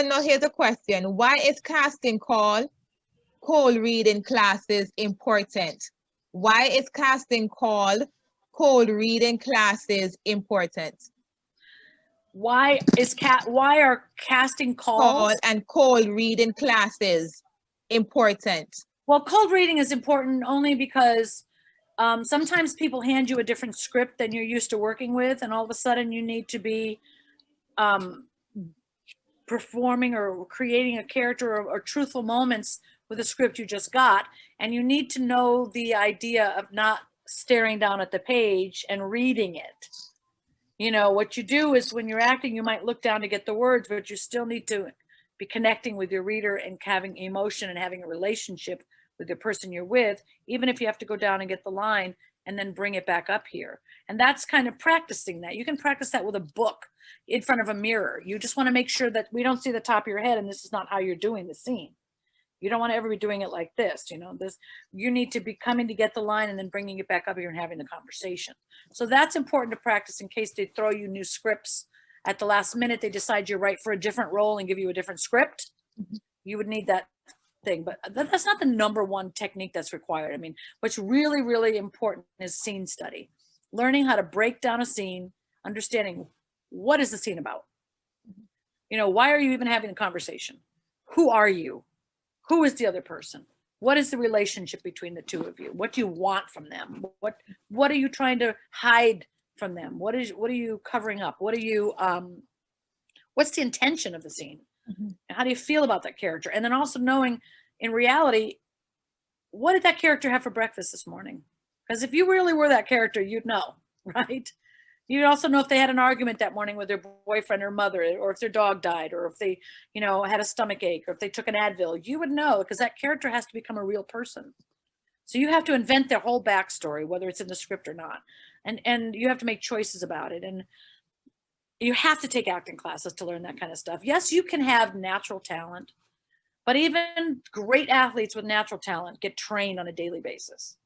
now here's a question. Why is casting call cold reading classes important? Why is casting call cold reading classes important? Why are casting calls and cold reading classes important? Well, cold reading is important only because sometimes people hand you a different script than you're used to working with, and all of a sudden you need to be performing or creating a character or truthful moments with a script you just got, and you need to know the idea of not staring down at the page and reading it. You know, what you do is when you're acting, you might look down to get the words, but you still need to be connecting with your reader and having emotion and having a relationship with the person you're with, even if you have to go down and get the line and then bring it back up here. And that's kind of practicing that. You can practice that with a book in front of a mirror. You just want to make sure that we don't see the top of your head and this is not how you're doing the scene. You don't want to ever be doing it like this, you know, this, you need to be coming to get the line and then bringing it back up here and having the conversation. So that's important to practice in case they throw you new scripts at the last minute. They decide you're right for a different role and give you a different script. You would need that thing, but that's not the number one technique that's required. I mean, what's really, really important is scene study, learning how to break down a scene, understanding what is the scene about? You know, why are you even having a conversation? Who are you? Who is the other person? What is the relationship between the two of you? What do you want from them? What are you trying to hide from them? What are you covering up? What are you what's the intention of the scene? And how do you feel about that character? And then also knowing in reality, what did that character have for breakfast this morning? Because if you really were that character, you'd know, right? You'd also know if they had an argument that morning with their boyfriend or mother, or if their dog died, or if they, you know, had a stomach ache, or if they took an Advil. You would know, because that character has to become a real person. So you have to invent their whole backstory, whether it's in the script or not. And you have to make choices about it. And you have to take acting classes to learn that kind of stuff. Yes, you can have natural talent, but even great athletes with natural talent get trained on a daily basis.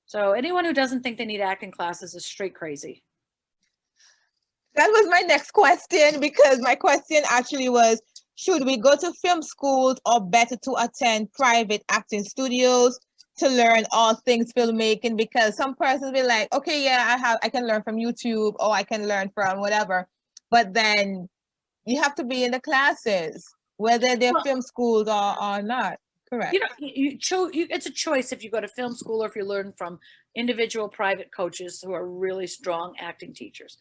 So anyone who doesn't think they need acting classes is straight crazy. That was my next question, because my question actually was, should we go to film schools or better to attend private acting studios to learn all things filmmaking? Because some persons be like, okay, yeah, I can learn from YouTube, or I can learn from whatever. But then you have to be in the classes, whether they're film schools or not. Correct. You know, it's a choice if you go to film school or if you learn from individual private coaches who are really strong acting teachers.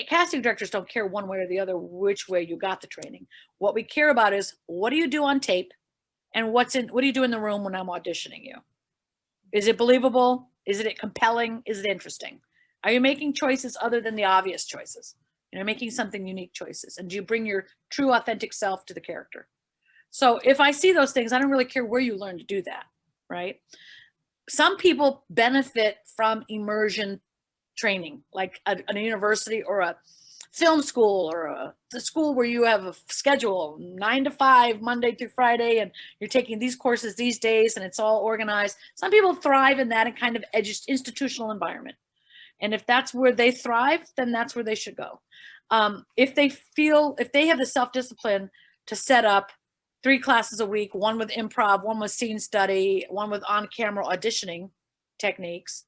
Casting directors don't care one way or the other which way you got the training. What we care about is, what do you do on tape, and what do you do in the room when I'm auditioning you? Is it believable? Is it compelling? Is it interesting? Are you making choices other than the obvious choices? You know, making something unique choices, and do you bring your true authentic self to the character? So if I see those things, I don't really care where you learn to do that, right? Some people benefit from immersion training, like a university or a film school or the school where you have a schedule 9 to 5, Monday through Friday, and you're taking these courses these days and it's all organized. Some people thrive in that kind of institutional environment. And if that's where they thrive, then that's where they should go. If they have the self-discipline to set up 3 classes a week, one with improv, one with scene study, one with on-camera auditioning techniques,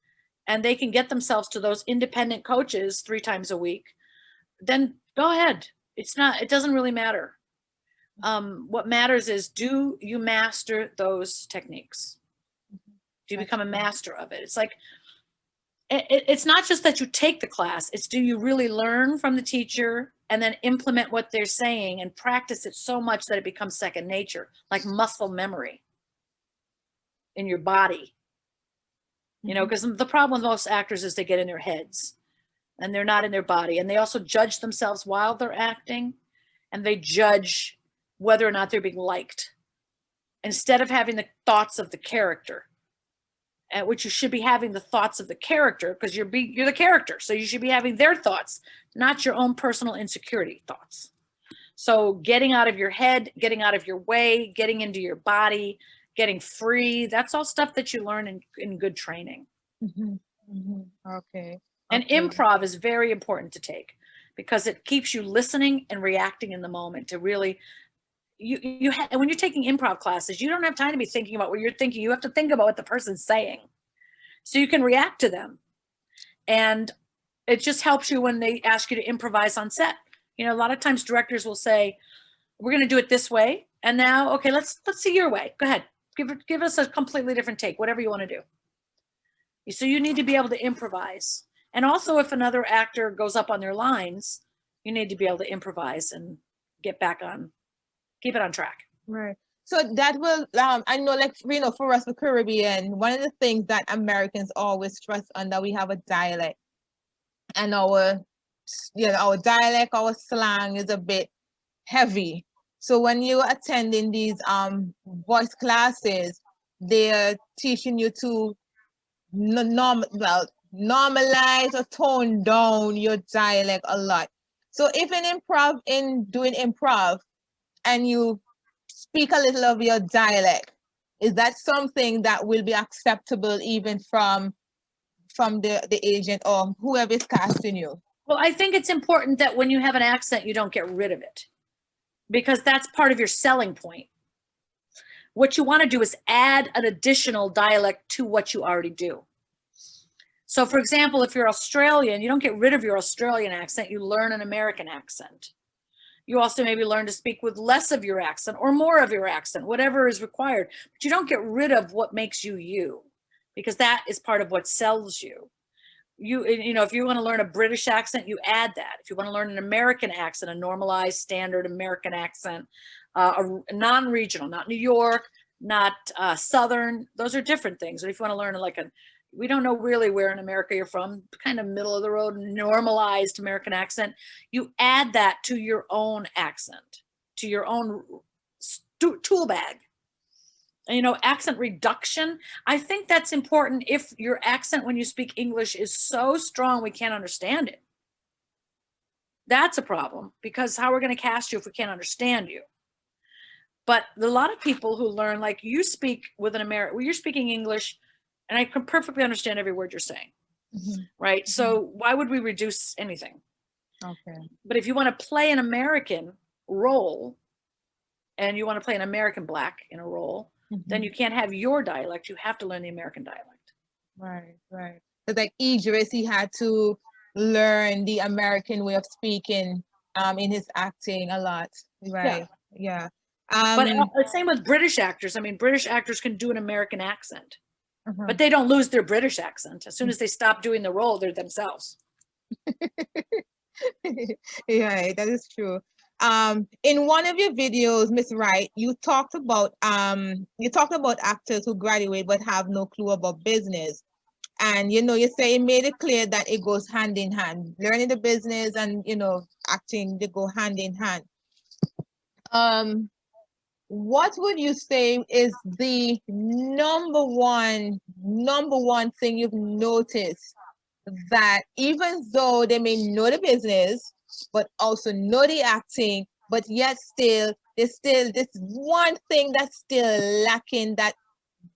and they can get themselves to those independent coaches 3 times a week, then go ahead. It doesn't really matter. What matters is, do you master those techniques? Do you become a master of it? It's like, it's not just that you take the class, it's, do you really learn from the teacher and then implement what they're saying and practice it so much that it becomes second nature, like muscle memory in your body. You know, because the problem with most actors is they get in their heads and they're not in their body. And they also judge themselves while they're acting, and they judge whether or not they're being liked, instead of having the thoughts of the character, at which you should be having the thoughts of the character, because you're the character. So you should be having their thoughts, not your own personal insecurity thoughts. So getting out of your head, getting out of your way, getting into your body, getting free, that's all stuff that you learn in good training. Okay. And improv is very important to take, because it keeps you listening and reacting in the moment to really, and when you're taking improv classes, you don't have time to be thinking about what you're thinking. You have to think about what the person's saying so you can react to them. And it just helps you when they ask you to improvise on set. You know, a lot of times directors will say, we're going to do it this way. And now, okay, let's see your way. Go ahead. Give us a completely different take, whatever you want to do. So you need to be able to improvise. And also if another actor goes up on their lines, you need to be able to improvise and get back on, keep it on track. Right. So that will, I know, like, you know, for us, the Caribbean, one of the things that Americans always stress on, that we have a dialect, and our dialect, our slang is a bit heavy. So when you're attending these voice classes, they're teaching you to normalize or tone down your dialect a lot. So if doing improv, and you speak a little of your dialect, is that something that will be acceptable even from the agent or whoever is casting you? Well, I think it's important that when you have an accent, you don't get rid of it, because that's part of your selling point. What you want to do is add an additional dialect to what you already do. So for example, if you're Australian, you don't get rid of your Australian accent, you learn an American accent. You also maybe learn to speak with less of your accent or more of your accent, whatever is required, but you don't get rid of what makes you you, because that is part of what sells you. You know, if you want to learn a British accent, you add that. If you want to learn an American accent, a normalized standard American accent, a non-regional, not New York, not Southern, those are different things. But if you want to learn like we don't know really where in America you're from, kind of middle of the road, normalized American accent, you add that to your own accent, to your own tool bag. You know, accent reduction, I think that's important. If your accent when you speak English is so strong we can't understand it, that's a problem, because how we're going to cast you if we can't understand you? But a lot of people who learn, like you speak with an American, well, you're speaking English and I can perfectly understand every word you're saying, right? So why would we reduce anything? Okay. But if you want to play an American role and you want to play an American Black in a role, then you can't have your dialect. You have to learn the American dialect. Right, right. Because like Idris, he had to learn the American way of speaking in his acting a lot. Right, yeah. But same with British actors. I mean, British actors can do an American accent, but they don't lose their British accent. As soon as they stop doing the role, they're themselves. Yeah, that is true. In one of your videos, Miss Wright, you talked about actors who graduate but have no clue about business. And you know, you say it made it clear that it goes hand in hand. Learning the business and, you know, acting, they go hand in hand. What would you say is the number one thing you've noticed, that even though they may know the business but also know the acting, but yet there's still this one thing that's still lacking that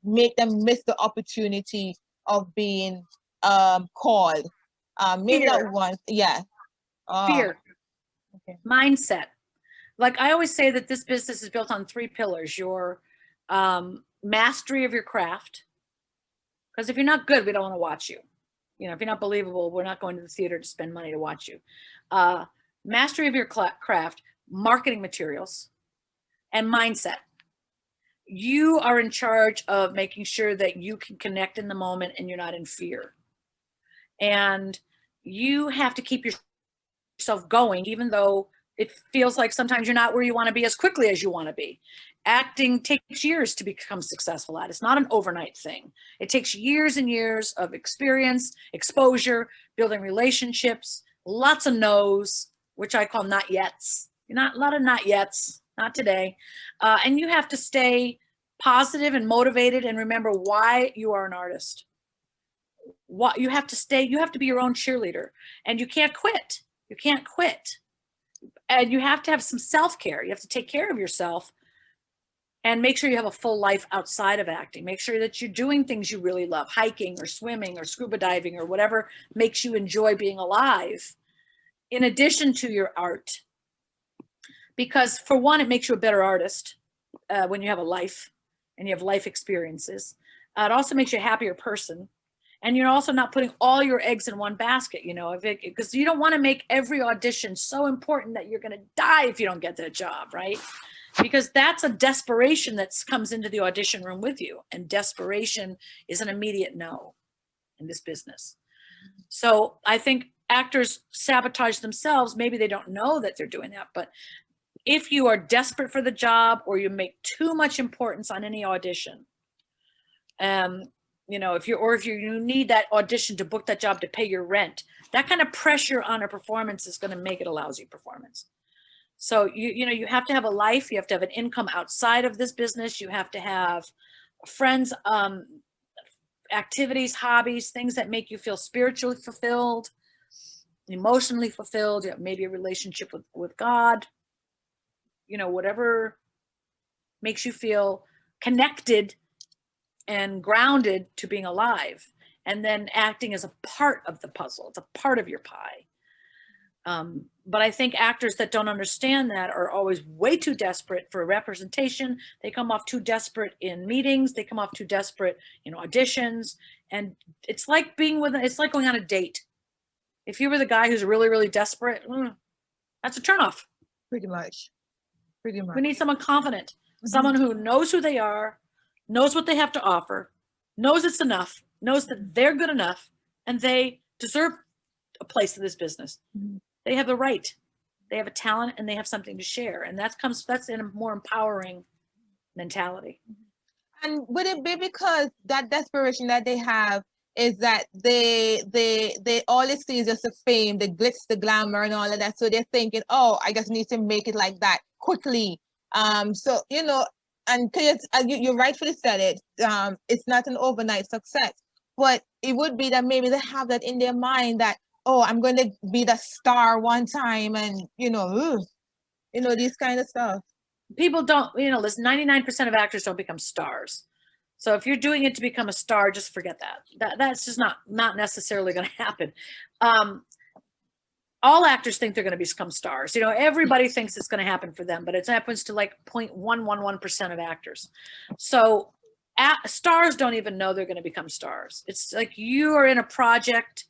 make them miss the opportunity of being called? Maybe Fear. not once. Yeah. Fear. Okay. Mindset. Like I always say that this business is built on 3 pillars: your mastery of your craft, because if you're not good, we don't want to watch you. You know, if you're not believable, we're not going to the theater to spend money to watch you. Mastery of your craft, marketing materials, and mindset. You are in charge of making sure that you can connect in the moment and you're not in fear. And you have to keep yourself going, even though it feels like sometimes you're not where you want to be as quickly as you want to be. Acting takes years to become successful at. It's not an overnight thing. It takes years and years of experience, exposure, building relationships, lots of no's, which I call not yets. A lot of not yets, not today. And you have to stay positive and motivated and remember why you are an artist. What you have to be your own cheerleader, and you can't quit. You can't quit. And you have to have some self-care. You have to take care of yourself and make sure you have a full life outside of acting. Make sure that you're doing things you really love, hiking or swimming or scuba diving or whatever makes you enjoy being alive. in addition to your art, because for one, it makes you a better artist when you have a life and you have life experiences. It also makes you a happier person. And you're also not putting all your eggs in one basket, you know, because you don't want to make every audition so important that you're going to die if you don't get that job, right? Because that's a desperation that comes into the audition room with you. And desperation is an immediate no in this business. So I think actors sabotage themselves. Maybe they don't know that they're doing that, but if you are desperate for the job or you make too much importance on any audition, you know, if you need that audition to book that job to pay your rent, that kind of pressure on a performance is going to make it a lousy performance. So you know, you have to have a life, you have to have an income outside of this business, you have to have friends, activities, hobbies, things that make you feel spiritually fulfilled, emotionally fulfilled. You have maybe a relationship with God, you know, whatever makes you feel connected and grounded to being alive. And then acting is a part of the puzzle. It's a part of your pie. But I think actors that don't understand that are always way too desperate for representation. They come off too desperate in meetings. They come off too desperate in auditions. And it's like it's like going on a date. If you were the guy who's really, really desperate, that's a turnoff. Pretty much. Pretty much. We need someone confident, someone who knows who they are, knows what they have to offer, knows it's enough, knows that they're good enough, and they deserve a place in this business. They have the right. They have a talent and they have something to share. And that's in a more empowering mentality. And would it be because that desperation that they have is that they all they see is just the fame, the glitz, the glamour and all of that. So they're thinking, oh, I just need to make it like that quickly. So, you know, and you rightfully said it, it's not an overnight success, but it would be that maybe they have that in their mind that, oh, I'm going to be the star one time, and you know, these kind of stuff. People don't, you know, listen, 99% of actors don't become stars. So if you're doing it to become a star, just forget that. That's just not necessarily going to happen. All actors think they're going to become stars. You know, everybody thinks it's going to happen for them, but it happens to like 0.111% of actors. So stars don't even know they're going to become stars. It's like you are in a project,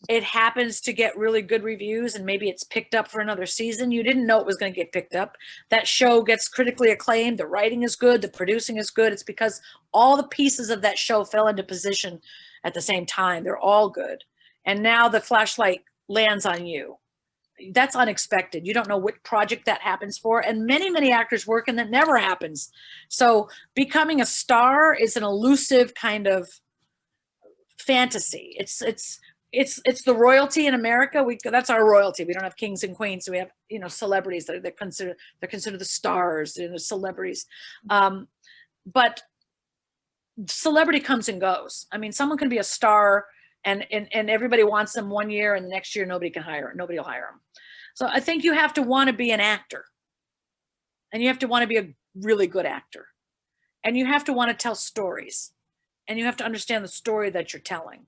it happens to get really good reviews and maybe it's picked up for another season. You didn't know it was going to get picked up. That show gets critically acclaimed. The writing is good. The producing is good. It's because all the pieces of that show fell into position at the same time. They're all good. And now the flashlight lands on you. That's unexpected. You don't know what project that happens for. And many, many actors work and that never happens. So becoming a star is an elusive kind of fantasy. It's the royalty in America. That's our royalty. We don't have kings and queens. So we have, you know, celebrities that they're considered the stars, you know, celebrities. But celebrity comes and goes. I mean, someone can be a star and everybody wants them one year and the next year nobody will hire them. So I think you have to want to be an actor, and you have to want to be a really good actor, and you have to want to tell stories, and you have to understand the story that you're telling.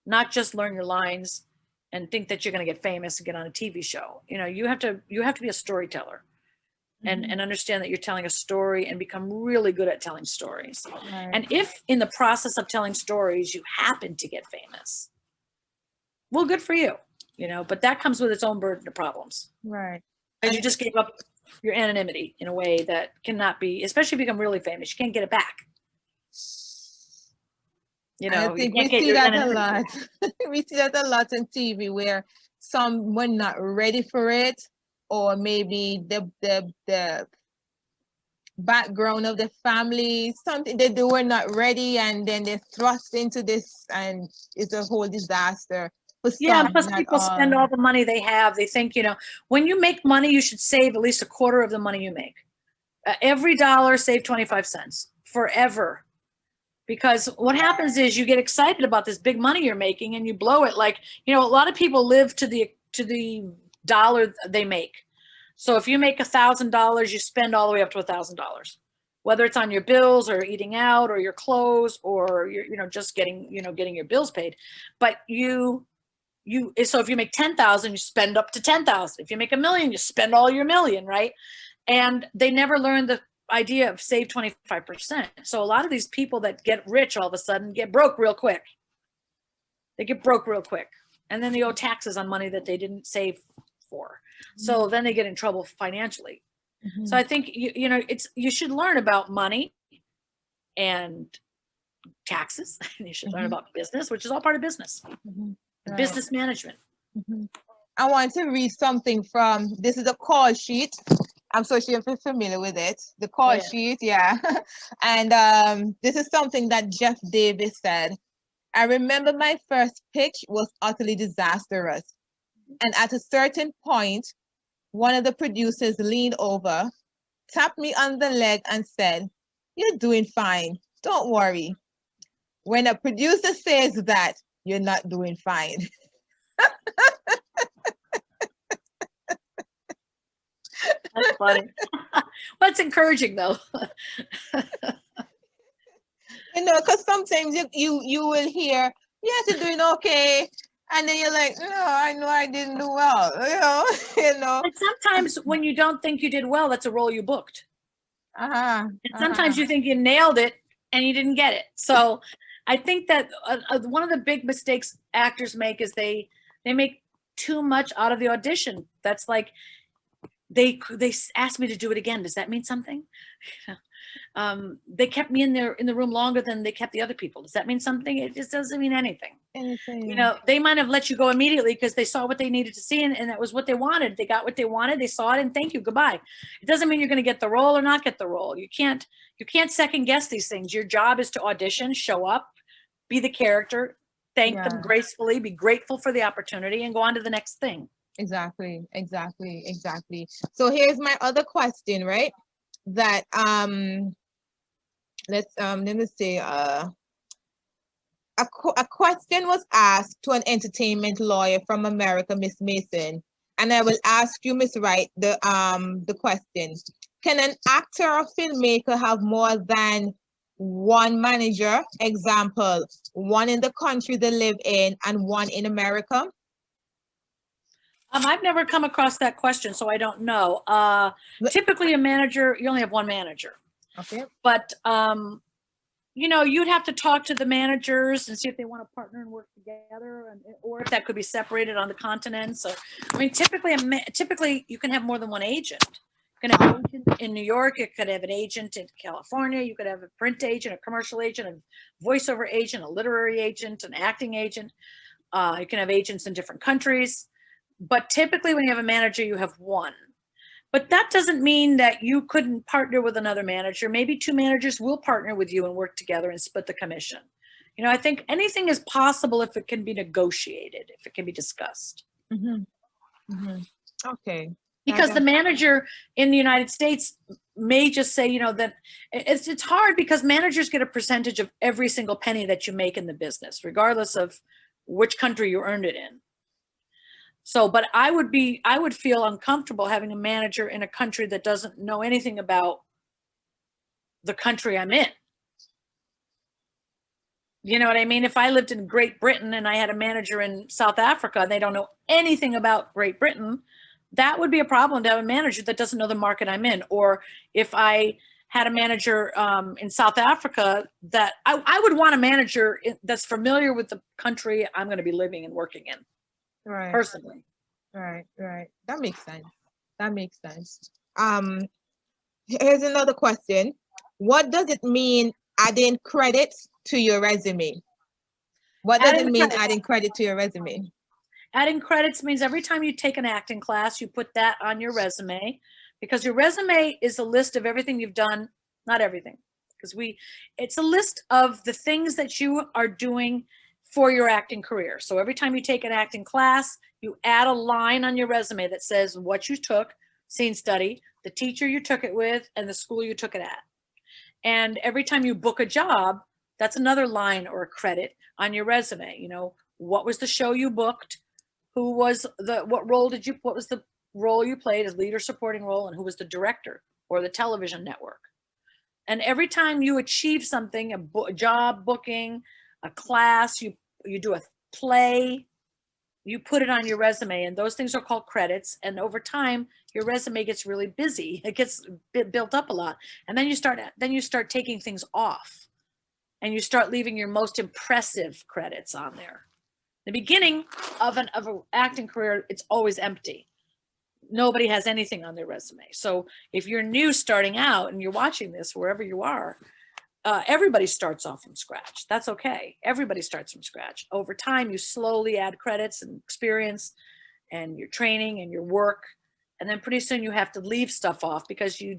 Not just learn your lines and think that you're going to get famous and get on a TV show. You know, you have to be a storyteller and understand that you're telling a story and become really good at telling stories. Right. And if in the process of telling stories, you happen to get famous, well, good for you, you know, but that comes with its own burden of problems. Right. Because you just gave up your anonymity in a way that cannot be, especially if you become really famous, you can't get it back. You know, I think we see that a lot. We see that a lot on TV where some were not ready for it, or maybe the background of the family, something that they were not ready, and then they're thrust into this, and it's a whole disaster. Yeah, plus people spend all the money they have. They think, you know, when you make money, you should save at least a quarter of the money you make. Every dollar, save 25 cents forever. Because what happens is you get excited about this big money you're making and you blow it. Like, you know, a lot of people live to the dollar they make. So if you make $1,000, you spend all the way up to $1,000, whether it's on your bills or eating out or your clothes or you're, you know, just getting your bills paid. But you so if you make 10,000, you spend up to 10,000. If you make $1 million, you spend all your $1 million, right? And they never learn the idea of save 25%. So a lot of these people that get rich all of a sudden get broke real quick. They get broke real quick. And then they owe taxes on money that they didn't save for. So then they get in trouble financially. So I think, you should learn about money and taxes. And you should learn about business, which is all part of business. Right. Business management. I want to read something from, this is a call sheet. I'm so sure you're familiar with it. The call sheet, yeah. And this is something that Jeff Davis said. I remember my first pitch was utterly disastrous. And at a certain point, one of the producers leaned over, tapped me on the leg and said, "You're doing fine. Don't worry." When a producer says that, you're not doing fine. That's funny. Well, it's encouraging though. Because sometimes you will hear, "Yes, you're doing okay." And then you're like, "No, I know I didn't do well." And sometimes when you don't think you did well, that's a role you booked. And sometimes you think you nailed it and you didn't get it. So I think that one of the big mistakes actors make is they make too much out of the audition. That's like, they asked me to do it again. Does that mean something? They kept me in the room longer than they kept the other people. Does that mean something? It just doesn't mean anything. They might have let you go immediately because they saw what they needed to see, and that was what they wanted. They got what they wanted. They saw it, and thank you, goodbye. It doesn't mean you're going to get the role or not get the role. You can't second guess these things. Your job is to audition, show up, be the character, thank them gracefully, be grateful for the opportunity, and go on to the next thing. Exactly. So here's my other question, right? That let me see. A question was asked to an entertainment lawyer from America, Miss Mason, and I will ask you, Miss Wright, the question: can an actor or filmmaker have more than one manager? Example, one in the country they live in and one in America. I've never come across that question, so I don't know. Typically, a manager, you only have one manager. Okay. But you'd have to talk to the managers and see if they want to partner and work together, or if that could be separated on the continents. So, typically you can have more than one agent. You can have an agent in New York. You could have an agent in California. You could have a print agent, a commercial agent, a voiceover agent, a literary agent, an acting agent. You can have agents in different countries. But typically when you have a manager, you have one. But that doesn't mean that you couldn't partner with another manager. Maybe two managers will partner with you and work together and split the commission. I think anything is possible if it can be negotiated, if it can be discussed. Okay. Because the manager in the United States may just say, that it's hard because managers get a percentage of every single penny that you make in the business, regardless of which country you earned it in. So, but I would feel uncomfortable having a manager in a country that doesn't know anything about the country I'm in. You know what I mean? If I lived in Great Britain and I had a manager in South Africa and they don't know anything about Great Britain, that would be a problem to have a manager that doesn't know the market I'm in. Or if I had a manager in South Africa, that I would want a manager that's familiar with the country I'm going to be living and working in. Right. Personally. Right. That makes sense. Here's another question. What does it mean adding credits to your resume? What does it mean adding credit to your resume? Adding credits means every time you take an acting class, you put that on your resume, because your resume is a list of everything you've done, not everything, because it's a list of the things that you are doing for your acting career. So every time you take an acting class, you add a line on your resume that says what you took, scene study, the teacher you took it with, and the school you took it at. And every time you book a job, that's another line or a credit on your resume. What was the show you booked? What was the role you played as lead or supporting role, and who was the director or the television network? And every time you achieve something, a job booking, a class, you do a play, you put it on your resume, and those things are called credits. And over time, your resume gets really busy. It gets built up a lot. And then you start taking things off, and you start leaving your most impressive credits on there. The beginning of an acting career, it's always empty. Nobody has anything on their resume. So if you're new starting out and you're watching this wherever you are, everybody starts off from scratch. That's okay. Everybody starts from scratch. Over time, you slowly add credits and experience and your training and your work. And then pretty soon you have to leave stuff off because you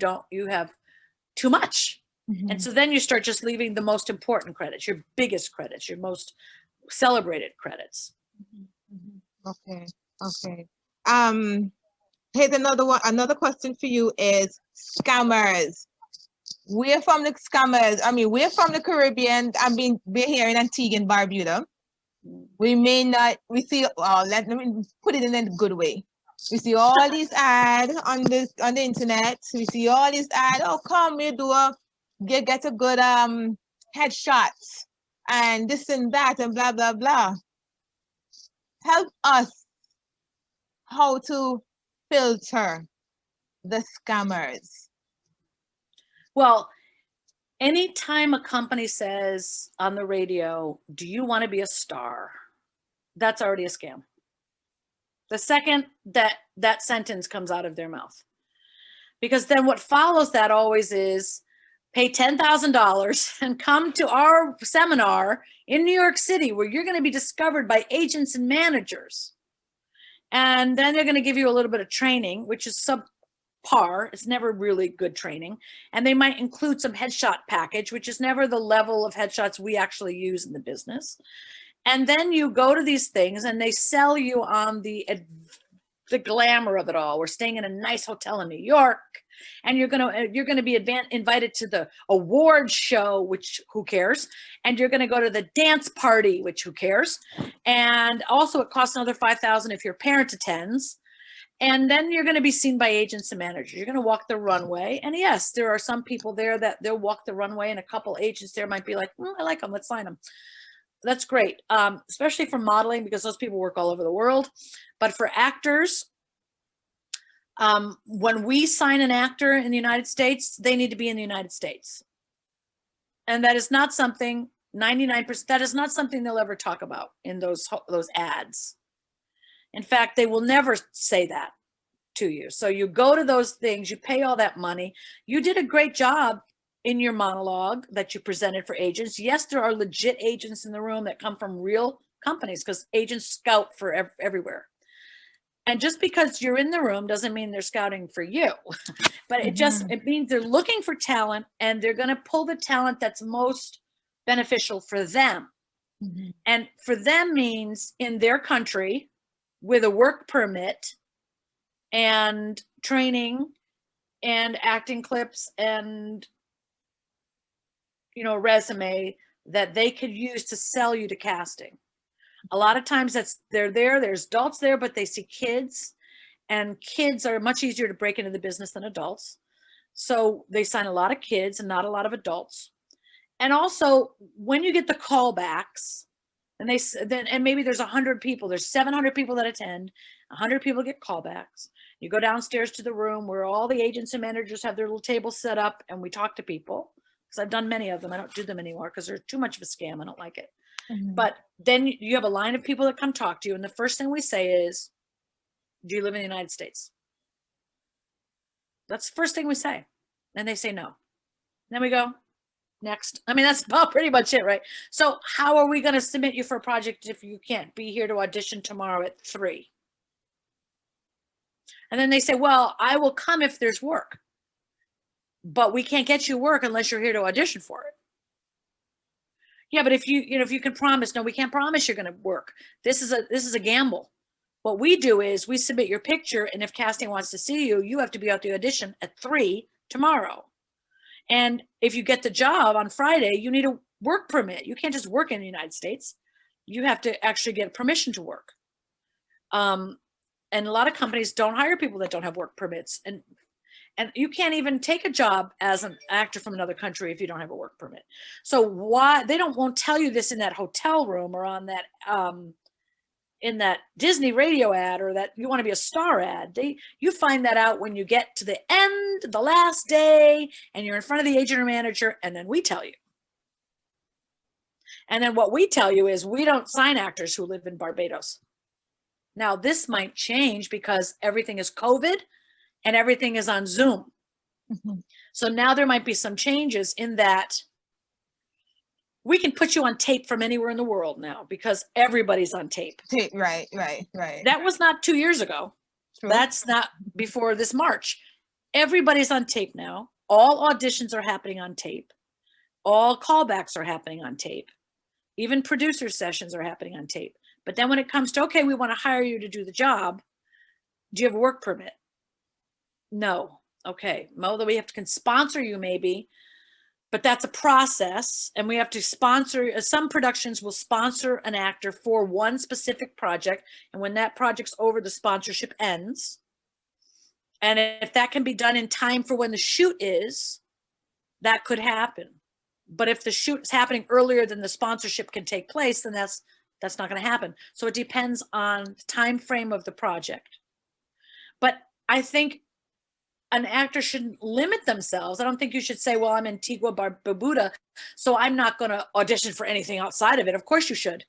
have too much. Mm-hmm. And so then you start just leaving the most important credits, your biggest credits, your most celebrated credits. Okay. Here's another one. Another question for you is scammers. We're from the scammers. I mean, we're from the Caribbean. We're here in Antigua and Barbuda. We may not, we see, let me put it in a good way. We see all these ads on the internet. We see all these ads. Oh, come, we get a good headshot and this and that and blah, blah, blah. Help us how to filter the scammers. Well, anytime a company says on the radio, do you want to be a star? That's already a scam. The second that sentence comes out of their mouth. Because then what follows that always is pay $10,000 and come to our seminar in New York City where you're going to be discovered by agents and managers. And then they're going to give you a little bit of training, which is subpar. It's never really good training. And they might include some headshot package, which is never the level of headshots we actually use in the business. And then you go to these things and they sell you on the glamour of it all. We're staying in a nice hotel in New York, and you're gonna be invited to the award show, which who cares? And you're gonna go to the dance party, which who cares? And also it costs another $5,000 if your parent attends. And then you're gonna be seen by agents and managers. You're gonna walk the runway. And yes, there are some people there that they'll walk the runway, and a couple agents there might be like, I like them, let's sign them. That's great, especially for modeling, because those people work all over the world. But for actors, when we sign an actor in the United States, they need to be in the United States. And that is not something, 99%, that is not something they'll ever talk about in those ads. In fact, they will never say that to you. So you go to those things, you pay all that money. You did a great job in your monologue that you presented for agents. Yes, there are legit agents in the room that come from real companies, because agents scout for everywhere. And just because you're in the room doesn't mean they're scouting for you. But it means they're looking for talent, and they're going to pull the talent that's most beneficial for them. Mm-hmm. And for them means in their country with a work permit and training and acting clips and resume that they could use to sell you to casting. A lot of times there's adults there, but they see kids, and kids are much easier to break into the business than adults. So they sign a lot of kids and not a lot of adults. And also when you get the callbacks, and maybe there's 100 people, there's 700 people that attend, 100 people get callbacks. You go downstairs to the room where all the agents and managers have their little tables set up, and we talk to people. Because I've done many of them. I don't do them anymore because they're too much of a scam. I don't like it. Mm-hmm. But then you have a line of people that come talk to you. And the first thing we say is, do you live in the United States? That's the first thing we say. And they say no. And then we go, next. I mean, that's about pretty much it, right? So how are we going to submit you for a project if you can't be here to audition tomorrow at 3? And then they say, well, I will come if there's work. But we can't get you work unless you're here to audition for it. Yeah, but if you can promise, no, we can't promise you're going to work. This is a gamble. What we do is we submit your picture, and if casting wants to see you, you have to be at the audition at 3 tomorrow. And if you get the job on Friday, you need a work permit. You can't just work in the United States. You have to actually get permission to work. And a lot of companies don't hire people that don't have work permits. And you can't even take a job as an actor from another country if you don't have a work permit. So why they won't tell you this in that hotel room or on that in that Disney radio ad or that you want to be a star ad. You find that out when you get to the end, the last day, and you're in front of the agent or manager, and then we tell you. And then what we tell you is we don't sign actors who live in Barbados. Now, this might change because everything is COVID and everything is on Zoom. Mm-hmm. So now there might be some changes in that we can put you on tape from anywhere in the world now because everybody's on tape. Right. That was not 2 years ago. True. That's not before this March. Everybody's on tape now. All auditions are happening on tape. All callbacks are happening on tape. Even producer sessions are happening on tape. But then when it comes to, okay, we want to hire you to do the job, do you have a work permit? No. Okay. Well, we have to sponsor you maybe, but that's a process. And we have to sponsor, some productions will sponsor an actor for one specific project. And when that project's over, the sponsorship ends. And if that can be done in time for when the shoot is, that could happen. But if the shoot is happening earlier than the sponsorship can take place, then that's not going to happen. So it depends on the time frame of the project. But I think an actor shouldn't limit themselves. I don't think you should say, well, I'm Antigua Barbuda, so I'm not going to audition for anything outside of it. Of course you should.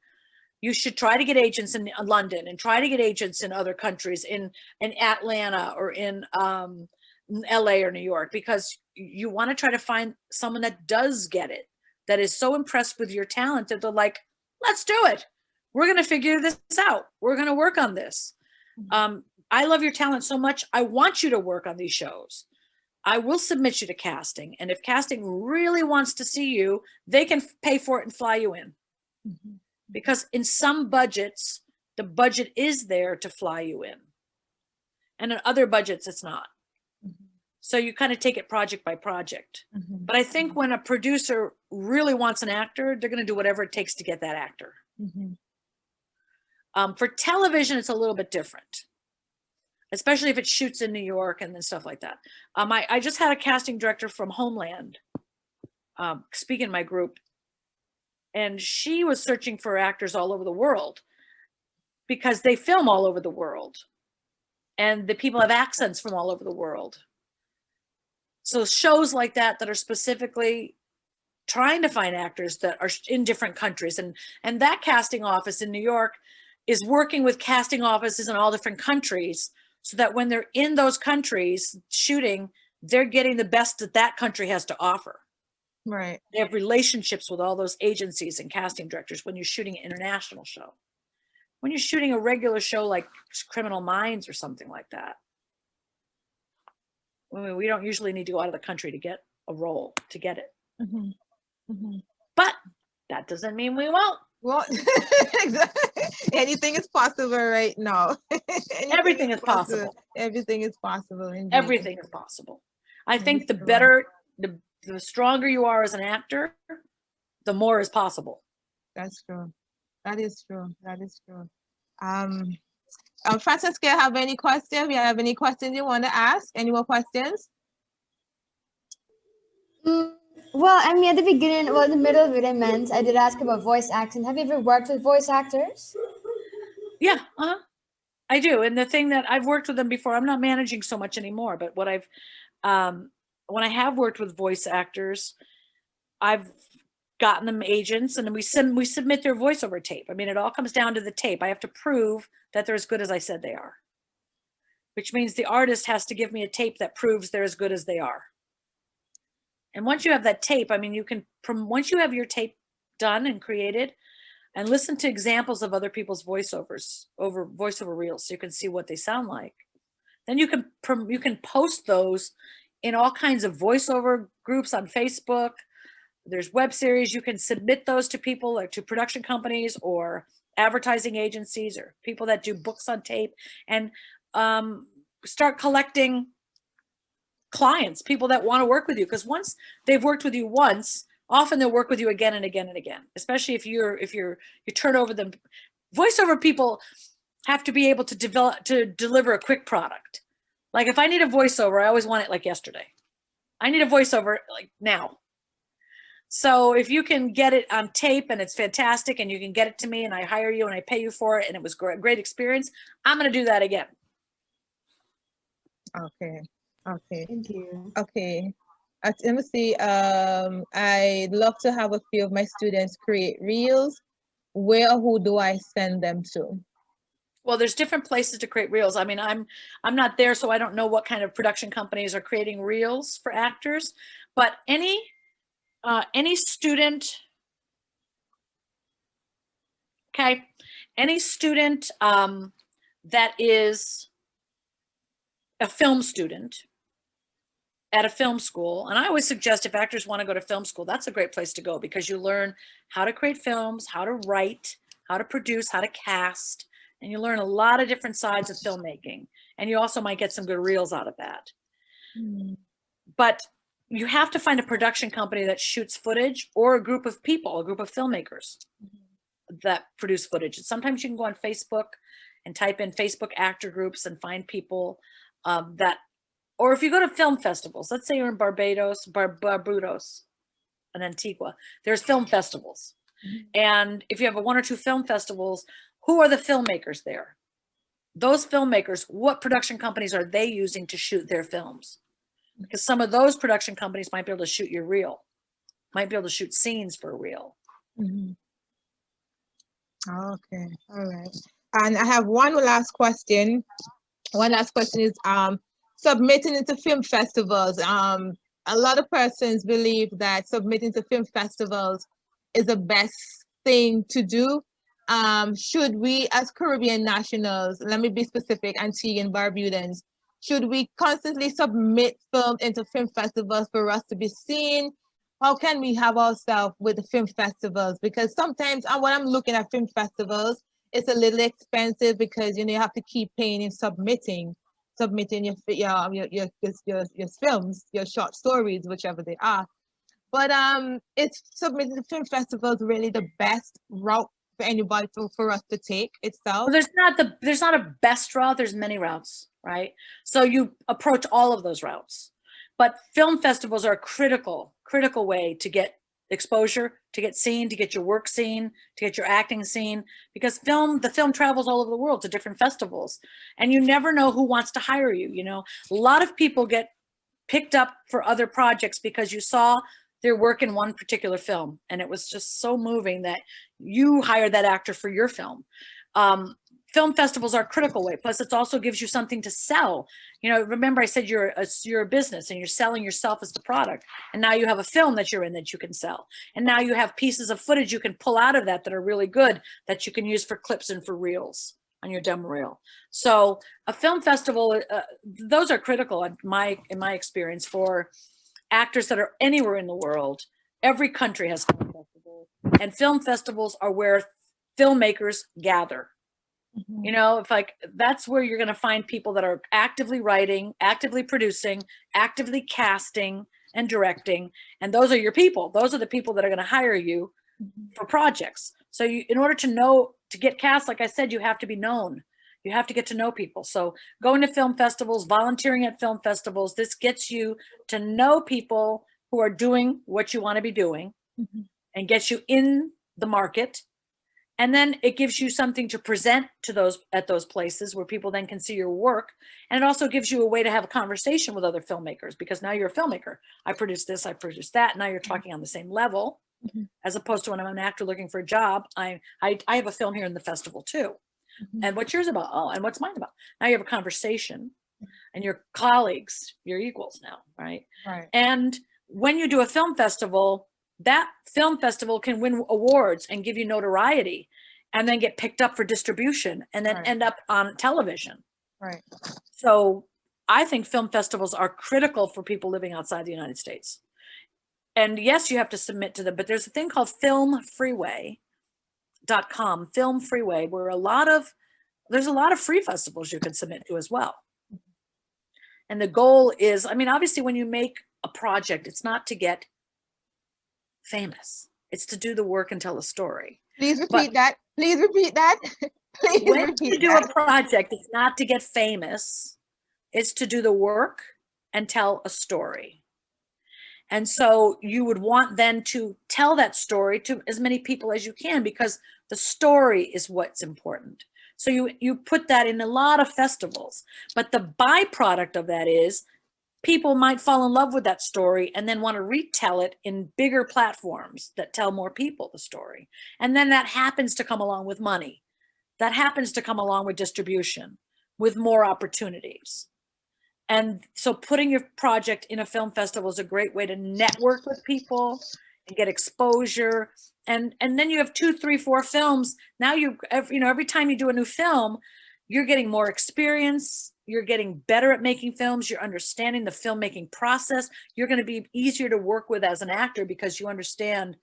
You should try to get agents in London and try to get agents in other countries, in Atlanta or in LA or New York, because you want to try to find someone that does get it, that is so impressed with your talent that they're like, let's do it. We're going to figure this out. We're going to work on this. I love your talent so much. I want you to work on these shows. I will submit you to casting. And if casting really wants to see you, they can pay for it and fly you in. Mm-hmm. Because in some budgets, the budget is there to fly you in. And in other budgets, it's not. Mm-hmm. So you kind of take it project by project. Mm-hmm. But I think when a producer really wants an actor, they're going to do whatever it takes to get that actor. Mm-hmm. For television, it's a little bit different, especially if it shoots in New York and then stuff like that. I just had a casting director from Homeland speak in my group, and she was searching for actors all over the world because they film all over the world and the people have accents from all over the world. So shows like that are specifically trying to find actors that are in different countries, and that casting office in New York is working with casting offices in all different countries so that when they're in those countries shooting, they're getting the best that that country has to offer. Right. They have relationships with all those agencies and casting directors when you're shooting an international show. When you're shooting a regular show like Criminal Minds or something like that, I mean, we don't usually need to go out of the country to get a role, to get it. Mm-hmm. Mm-hmm. But that doesn't mean we won't. Well, exactly. Anything is possible right now. Everything is possible. Everything is possible. Indeed. Everything is possible. I think the better, the stronger you are as an actor, the more is possible. That's true. That is true. That is true. Francesca, have any questions? Do you have any questions you want to ask? Any more questions? Well, I mean, at the beginning, well, in the middle of it, I did ask about voice acting. Have you ever worked with voice actors? Yeah, I do. And the thing that I've worked with them before, I'm not managing so much anymore, but what I've, when I have worked with voice actors, I've gotten them agents, and then we submit their voiceover tape. I mean, it all comes down to the tape. I have to prove that they're as good as I said they are, which means the artist has to give me a tape that proves they're as good as they are. And once you have that tape, I mean, you can, once you have your tape done and created, and listen to examples of other people's voiceovers over voiceover reels, so you can see what they sound like. Then you can post those in all kinds of voiceover groups on Facebook. There's web series. You can submit those to people, or to production companies or advertising agencies or people that do books on tape, and start collecting clients, people that want to work with you, because once they've worked with you once, often they'll work with you again and again and again, especially if you turn over them. Voiceover people have to be able to deliver a quick product. Like if I need a voiceover, I always want it like yesterday. I need a voiceover like now. So if you can get it on tape and it's fantastic and you can get it to me and I hire you and I pay you for it and it was great experience, I'm going to do that again. Okay. Okay. Thank you. Okay. Let me see. I'd love to have a few of my students create reels. Where or who do I send them to? Well, there's different places to create reels. I mean, I'm not there, so I don't know what kind of production companies are creating reels for actors, but any student, okay, any student that is a film student at a film school, and I always suggest if actors want to go to film school, that's a great place to go because you learn how to create films, how to write, how to produce, how to cast, and you learn a lot of different sides of filmmaking. And you also might get some good reels out of that. But you have to find a production company that shoots footage or a group of people, a group of filmmakers that produce footage. And sometimes you can go on Facebook and type in Facebook actor groups and find people that, or if you go to film festivals, let's say you're in Barbudos and Antigua, there's film festivals. And if you have one or two film festivals, who are the filmmakers there? Those filmmakers, what production companies are they using to shoot their films? Because some of those production companies might be able to shoot your reel, might be able to shoot scenes for a reel. Okay, all right. And I have one last question. One last question is submitting into film festivals. A lot of persons believe that submitting to film festivals is the best thing to do. Should we, as Caribbean nationals, let me be specific, Antiguan Barbudans, should we constantly submit film into film festivals for us to be seen? How can we have ourselves with the film festivals? Because sometimes when I'm looking at film festivals, it's a little expensive because you have to keep paying and submitting your films, your short stories, whichever they are. But it's submitting to film festivals really the best route for anybody for us to take itself? Well, there's not a best route. There's many routes, right? So you approach all of those routes. But film festivals are a critical way to get exposure, to get seen, to get your work seen, to get your acting seen, because the film travels all over the world to different festivals, and you never know who wants to hire you. A lot of people get picked up for other projects because you saw their work in one particular film and it was just so moving that you hired that actor for your film. Film festivals are a critical way. Plus, it also gives you something to sell. Remember I said you're a business and you're selling yourself as the product. And now you have a film that you're in that you can sell. And now you have pieces of footage you can pull out of that are really good that you can use for clips and for reels on your demo reel. So a film festival, those are critical in my experience for actors that are anywhere in the world. Every country has film festivals, and film festivals are where filmmakers gather. That's where you're going to find people that are actively writing, actively producing, actively casting and directing. And those are your people. Those are the people that are going to hire you for projects. So in order to get cast, like I said, you have to be known. You have to get to know people. So going to film festivals, volunteering at film festivals, this gets you to know people who are doing what you want to be doing and gets you in the market. And then it gives you something to present to at those places where people then can see your work. And it also gives you a way to have a conversation with other filmmakers, because now you're a filmmaker. I produced this, I produced that. Now you're talking on the same level, as opposed to when I'm an actor looking for a job. I have a film here in the festival too. And what's yours about? Oh, and what's mine about? Now you have a conversation and your colleagues, you're equals now, right? Right. And when you do a film festival, that film festival can win awards and give you notoriety and then get picked up for distribution and then end up on television. Right. So I think film festivals are critical for people living outside the United States. And yes, you have to submit to them, but there's a thing called filmfreeway.com, Film Freeway, where there's a lot of free festivals you can submit to as well. And the goal is, obviously when you make a project, it's not to get famous. It's to do the work and tell a story. Please repeat that. Please repeat that. Please when repeat you do that. a project, it's not to get famous. It's to do the work and tell a story. And so you would want then to tell that story to as many people as you can, because the story is what's important. So you put that in a lot of festivals, but the byproduct of that is people might fall in love with that story and then want to retell it in bigger platforms that tell more people the story. And then that happens to come along with money. That happens to come along with distribution, with more opportunities. And so putting your project in a film festival is a great way to network with people and get exposure. And then you have 2, 3, 4 films. Now every time you do a new film, you're getting more experience. You're getting better at making films. You're understanding the filmmaking process. You're going to be easier to work with as an actor because you understand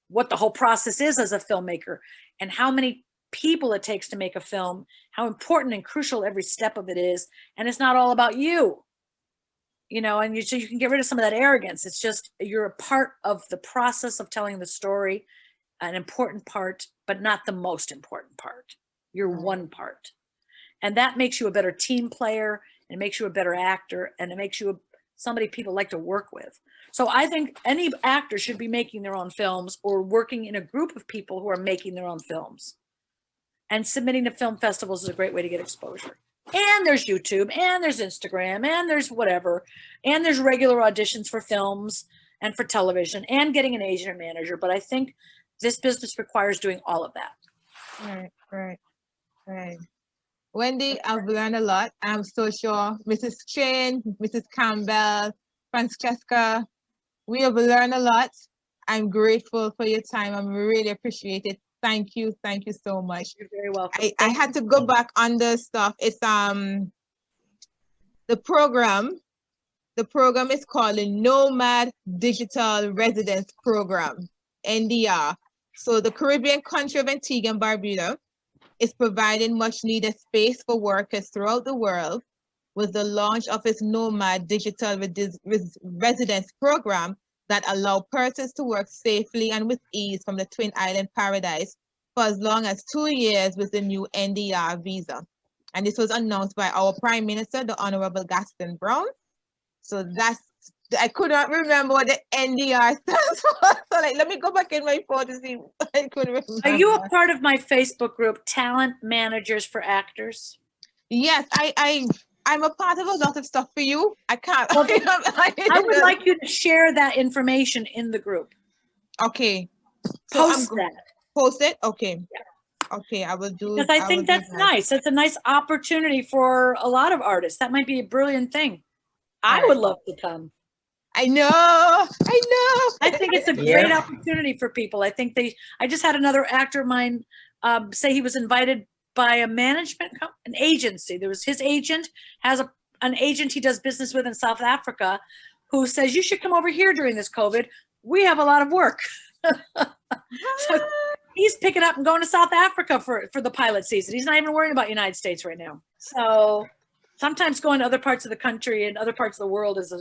what the whole process is as a filmmaker and how many people it takes to make a film, how important and crucial every step of it is. And it's not all about you, and so you can get rid of some of that arrogance. It's just, you're a part of the process of telling the story, an important part, but not the most important part. You're one part. And that makes you a better team player, and it makes you a better actor, and it makes you somebody people like to work with. So I think any actor should be making their own films or working in a group of people who are making their own films. And submitting to film festivals is a great way to get exposure. And there's YouTube, and there's Instagram, and there's whatever. And there's regular auditions for films and for television, and getting an agent or manager. But I think this business requires doing all of that. Right. Wendy, I've learned a lot. I'm so sure Mrs. Chin, Mrs. Campbell, Francesca, we have learned a lot. I'm grateful for your time. I really appreciate it. Thank you so much. You're very welcome. I had to go back on the stuff. It's the program is called the Nomad Digital Residence Program, NDR. So the Caribbean country of Antigua and Barbuda is providing much needed space for workers throughout the world with the launch of its Nomad Digital Residence Program that allow persons to work safely and with ease from the Twin Island paradise for as long as 2 years with the new NDR visa. And this was announced by our Prime Minister, the Honorable Gaston Brown. So I could not remember what the NDR stands for. So let me go back in my phone to see what I could remember. Are you a part of my Facebook group, Talent Managers for Actors? Yes, I'm a part of a lot of stuff for you. I can't. Well, I would like you to share that information in the group. Okay. So Post it? Okay. Yeah. Okay, I will do. Because I think that's nice. That's a nice opportunity for a lot of artists. That might be a brilliant thing. I would love to come. I know. I think it's a great opportunity for people. I just had another actor of mine say he was invited by an agency. There was his agent has an agent he does business with in South Africa who says, you should come over here during this COVID. We have a lot of work. So he's picking up and going to South Africa for the pilot season. He's not even worrying about United States right now. So sometimes going to other parts of the country and other parts of the world is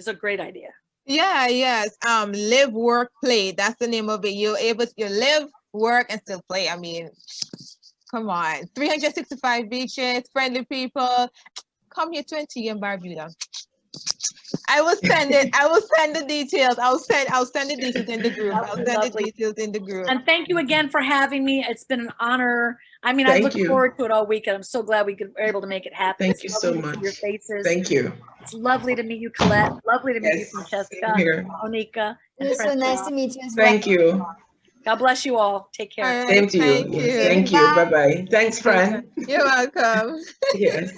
a great idea. Yeah, yes. Live, work, play. That's the name of it. You live, work, and still play. I mean, come on. 365 beaches, friendly people. Come here to Antigua and Barbuda. I will send it. I will send the details. I'll send the details in the group. I'll send the details in the group. And thank you again for having me. It's been an honor. I mean, I look forward to it all weekend. I'm so glad we were able to make it happen. Thank you so much. Your faces. Thank you. It's lovely to meet you, Colette. Lovely to meet you, Francesca, Onika. It was so nice to meet you as well. Thank you. God bless you all. Take care. Same to you. Thank you. Bye-bye. Thanks, Fran. You're welcome. Yes.